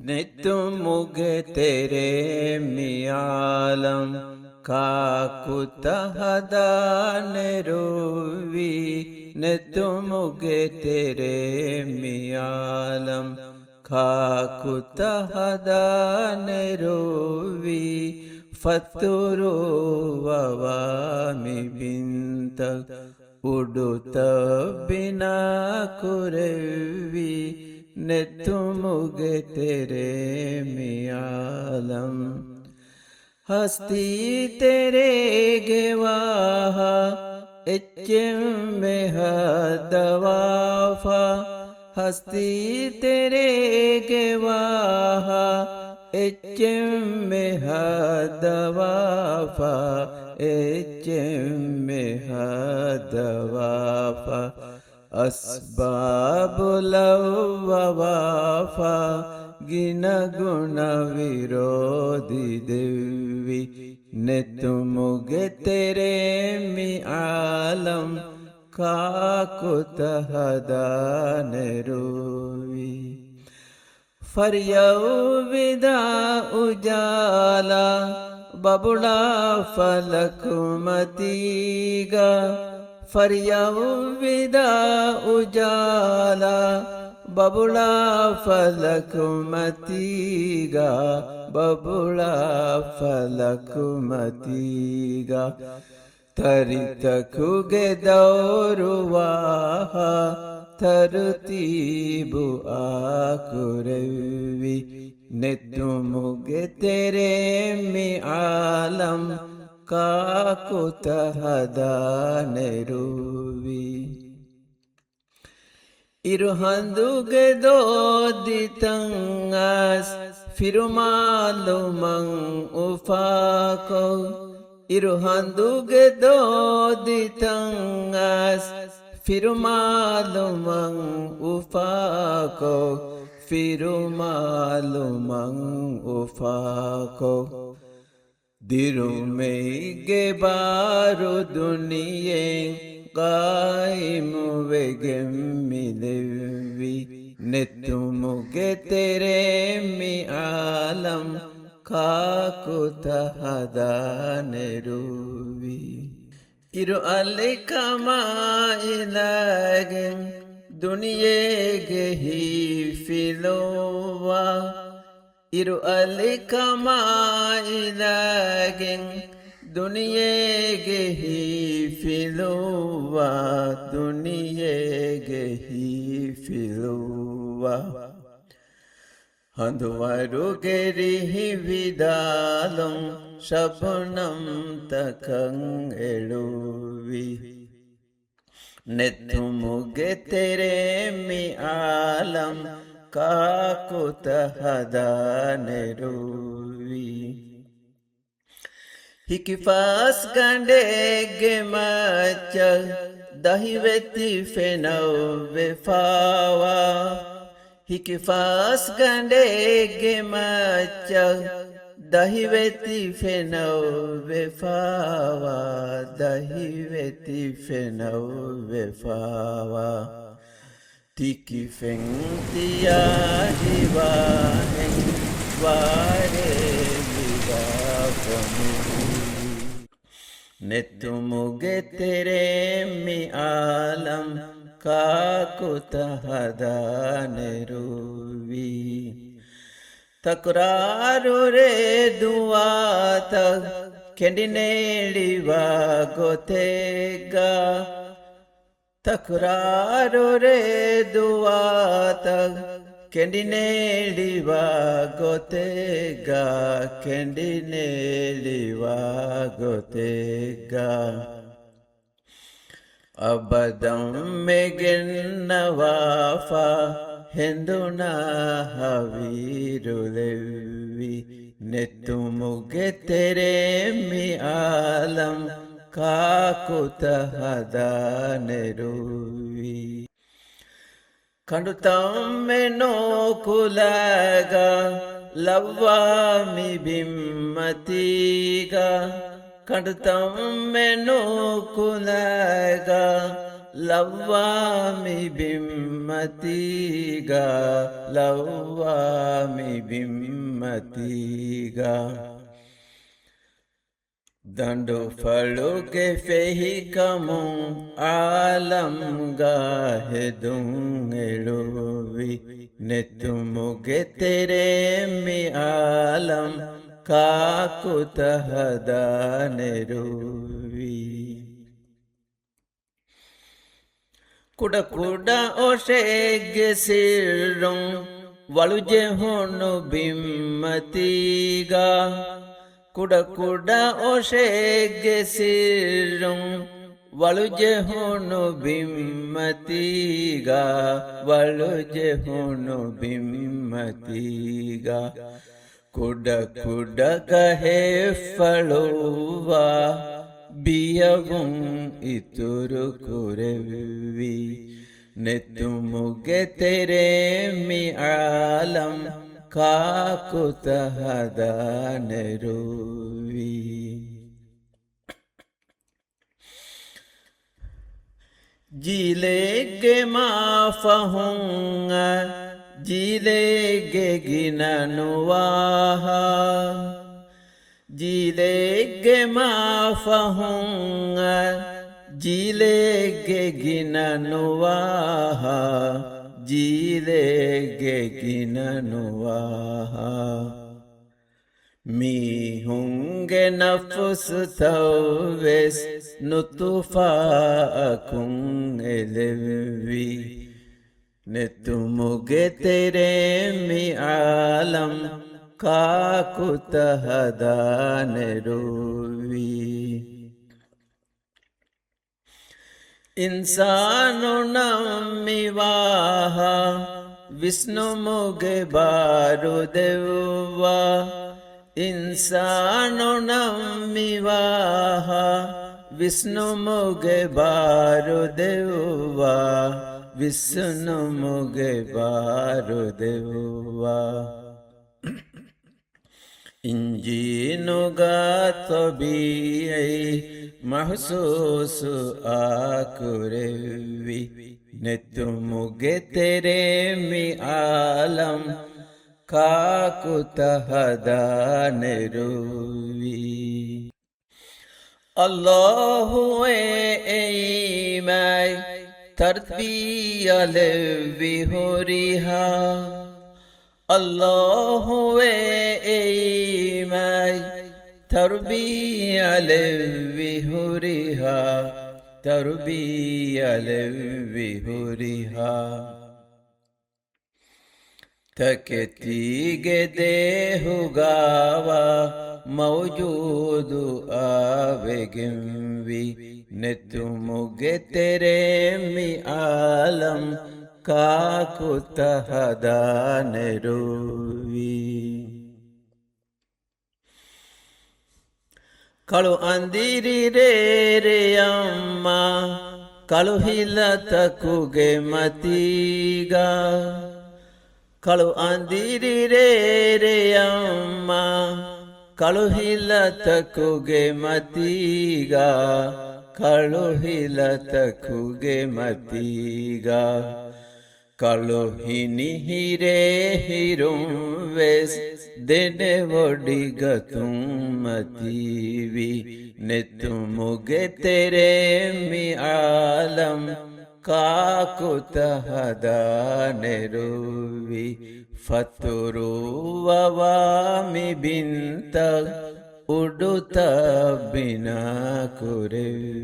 नित मुग तेरे मियालम काकुत हदान रोवी नित मुग तेरे मियालम काकुत हदान रोवी फतुरो ववामि बिंत उडुत बिना कुरवी नितुमुग तेरे मियालम हस्ती तेरे गेवाह इच्चिम में हदवाफा हस्ती तेरे गेवाह इच्चिम में हदवाफा इच्चिम में हदवाफा अस्बाबुलव्ववाफा गिन गुण विरोधी देवी नितुमुग तेरे मियालम काकुत हदान रोवी फरियौ विदा उजाला बबुड़ा फलकुमतीगा फरियौ विदा उजाला बबुड़ा फलकुमतीगा बबुड़ा फलकुमतीगा तरित खुगे दौरुवाहा तरुतीबु आकुरवी नितुमुग तेरे मियालम काकुत हदान रोवी इरुहंदुगे दोदितंगास फिरुमालुमं उफाको इरुहंदुगे दोदितंगास फिरुमालुमं उफाको फिरुमालुमं उफाको दिरुमेगे बारो दुनिये कायम वेगमिलेवी नितुमुगे तेरे मियालम काकुत हदान रोवी इरु अलकमा इलागन दुनिये गेही फिलोवा इरु अलकमा इलागन दुनिये गेही फिलोवा दुनिये गेही फिलोवा हंदुवारु गेरिहि विदालम शबनम तकं एलुवी नितुमुगे तेरे मियालम काकुत हदान रोवी हिकिफास गंडे गे मचल दहिवेती फेनौ बेफावा हिकिफास गंडे गे मचल दहिवेती फेनौ बेफावा दहिवेती फेनौ बेफावा तिकी फेंगतिया जीवा हें वारे विदा नितुमुगे तेरे मियालम काकुत हदान रोवी तकरारू रे दुआत केंडिनेलिवा गोतेगा तकरारू रे दुआत केंडिनेलिवा गोतेगा केंडिनेलिवा गोतेगा अबदम में गिन्नवाफा हिंदुना हवीरुलेवी नितुमुगे तेरे मियालम काकुत हदान रोवी खंडुतम में नोकुलगा लव्वामि बिम्मतीगा खंडुतम में नोकुलगा ಲವ್ವಾಮಿ ಬಿಮ್ಮತೀಗ ಲವ್ವಾಮಿ ಬಿಮ್ಮತೀಗ ದಂಡು ಫಳುಗೆ ಫೆಹಿ ಕಮು ಆಲಂ ಗಾಹೆದುಂ ಎಳುವಿ ನೆತ್ತುಮುಗೆ ತೆರೆ ಮಿ ಆಲಂ ಕಾಕುತ ಹದಾನೆರುವಿ ಕುಡ ಕುಡ ಓಶೆಗೆ ಸಿರುಂ ವಳುಜೆ ಹೊಣ್ಣು ಬಿಮ್ಮತೀಗ ಕುಡ ಕುಡ ಓಶೆಗೆ ಸಿರುಂ ವಳುಜೆ ಹೊಣ್ಣು ಬಿಮ್ಮತೀಗ ವಳುಜೆ ಹೊಣ್ಣು ಬಿಮ್ಮತೀಗ ಕುಡ ಕುಡ ಕಹೆ ಫಳುವ ಬಿಯವುಂ ಇತುರು ಕುರೆವಿ ನೆತ್ತುಮುಗೆ ತೆರೆ ಮಿ ಆಲಂ ಕಾಕುತ ಹದಾನೆರುವಿ ಜೀಲೆಗೆ ಮಾಫಹುಂಗ ಜೀಲೆಗೆ ಗಿನನುವಾಹ ಜೀಲೆಗೆ ಮಾಫಹುಂಗ ಜೀಲೆಗೆ ಗಿನನುವಾಹ ಜೀಲೆಗೆ ಗಿನನುವಾಹ ಮೀಹುಂಗೆ ನಫ್ಸ್ ತೌವೆಸ್ ನುತುಫಾ ಕುಂಗೆಲೆವಿ ನೆತ್ತುಮುಗೆ ತೆರೆ ಮಿ ಆಲಂ ಕಾಕುತ ಹದಾನೆರುವಿ ಇನ್ಸಾನು ನಮ್ಮಿವಾಹ ವಿಷ್ಣು ಮುಗೆ ಬಾರು ದೆವ್ವ ಇನ್ಸಾನು ನಮ್ಮಿವಾಹ ವಿಷ್ಣು ಮುಗೆ ಬಾರು ದೆವ್ವ ವಿಷ್ಣು ಮುಗೆ ಬಾರು ದೆವ್ವ ಇಂಜೀನುಗಾ ತಬೀಐ ಮಹಸೂಸು ಆಕುರೆವಿ ನೆತ್ತುಮುಗೆ ತೆರೆ ಮಿ ಆಲಂ ಕಾಕುತ ಹದಾನೆರುವಿ ಅಲ್ಲಾಹುವೇ ಏಮೈ ತರ್ಬಿಯಲೆವಿ ಹುರಿಹ ಅಲ್ಲಾಹುವೇ ಏಮೈ ತರ್ಬಿಯಲೆವಿ ಹುರಿಹ ತರ್ಬಿಯಲೆವಿ ಹುರಿಹ ತಕೆತಿಗೆ ದೇಹುಗಾವ ಮೌಜೂದು ಆವೆಗೆಂವಿ ನೆತ್ತುಮುಗೆ ತೆರೆ ಮಿ ಆಲಂ ಕಾಕುತ ಹದಾನೆರುವಿ ಕಳು ಅಂದಿರಿ ರೇ ಅಮ್ಮ ಕಳುಹಿಲ ತಕುಗೆ ಮತೀಗ ಕಳು ಅಂದಿರಿ ರೇ ಅಮ್ಮ ಕಳುಹಿಲ ತಕುಗೆ ಮತೀಗ ಕಳುಹಿಲ ತಕುಗೆ ಮತೀಗ ಕಳುಹಿನಿ ಹಿರೇ ಹಿರುಂ ವೆಸ್ ದೆನೆ ಒಡಿಗ ತುಮ್ಮತೀವಿ ನೆತ್ತುಮುಗೆ ತೆರೆ ಮಿ ಆಲಂ ಕಾಕುತ ಹದಾನೆರುವಿ ಫತುರುವವಾಮಿ ಬಿಂತ ಉಡುತ ಬಿನ ಕುರೆವಿ